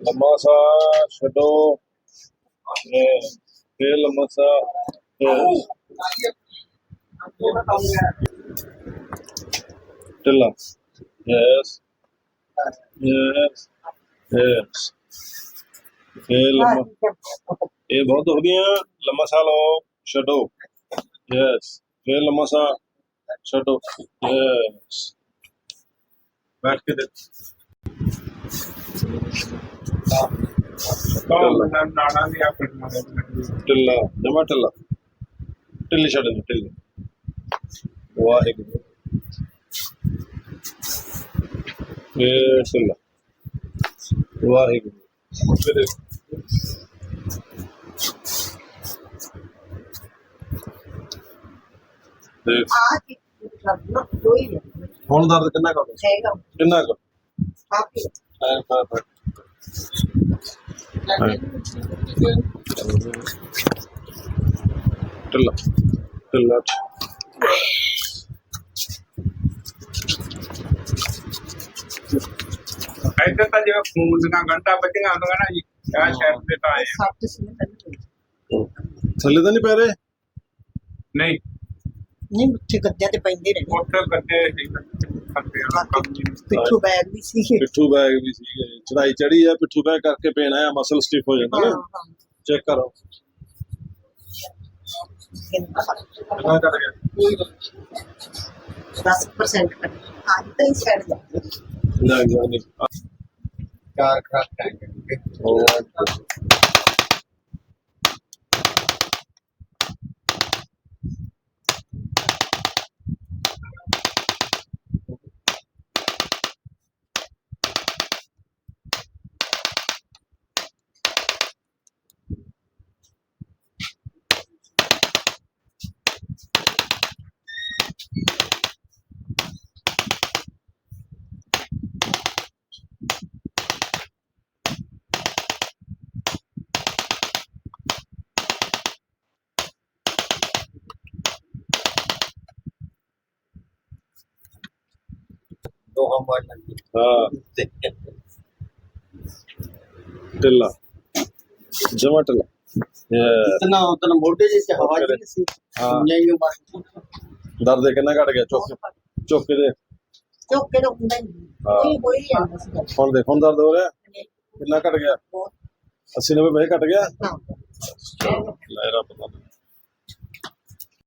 लम्बा सा छड्डो फिर लम्बा सा ढिल्ला यस यस यस फिर लम्बा ये बहुत हो गया लम्बा सा लो छड्डो यस फिर लम्बा सा छड्डो यस बैठ के देख ढिल्ला जमा ढिल्ला ढिल्ली छड्ड दो ढिल्ली वाहिगुरू फिर ढिल्ला वाहिगुरू फिर ਹੁਣ ਦਰਦ ਕਿੰਨਾ ਕਰ ਕਿੰਨਾ ਕਰ ਢਿੱਲਾ ਢਿੱਲਾ ऐसे तो जो खून का घंटा बचेगा तो ना जी क्या शहर से तो आए ਥੱਲੇ ਤਾਂ ਨਹੀਂ ਪੈ ਰਹੇ नहीं ਨਹੀਂ ਮੁੱਠੇ ਗੱਦਿਆਂ ਤੇ ਪੈਂਦੇ ਰਹੇ मोटर करते ਪਿੱਛੋਂ ਬੈਗ ਵੀ ਸੀ ਪਿੱਠੂ ਬੈਗ ਵੀ ਸੀਗੇ ਚੜਾਈ ਚੜੀ ਆ ਪਿੱਠੂ ਬੈਗ ਕਰਕੇ ਪੇਨ ਆਇਆ ਮਸਲ ਸਟਿਫ ਹੋ ਜਾਂਦਾ ਨਾ ਚੈੱਕ ਕਰੋ ਕਿੰਨਾ ਕਰ ਗਿਆ 10% ਕੱਟ ਅੱਜ ਤਾਂ ਹੀ ਛੱਡ ਜਾਂਦੇ ਨਾ ਜਾਨੀ चार खराब टाइम दो हम बात लगी ਹਾਂ ਢਿੱਲਾ ਜਮਾ ਢਿੱਲਾ इतना उतना मोटे जैसे हवा जी से हाँ। नहीं हो बात ਦਰਦ ਕਿੰਨਾ ਘਟ ਗਿਆ ਚੁੱਕ ਕੇ ਦੇ ਚੁੱਕ ਕੇ ਤਾਂ ਹੁੰਦਾ ਨਹੀਂ ਕੋਈ ਹੋਈ ਜਾਂਦਾ ਸੀ ਹੁਣ ਦੇਖ ਹੁਣ ਦਰਦ ਹੋ ਰਿਹਾ ਕਿੰਨਾ ਘਟ ਗਿਆ 80 90 ਘਟ ਗਿਆ ਹਾਂ ਲੈ ਰੱਬ ਦਾ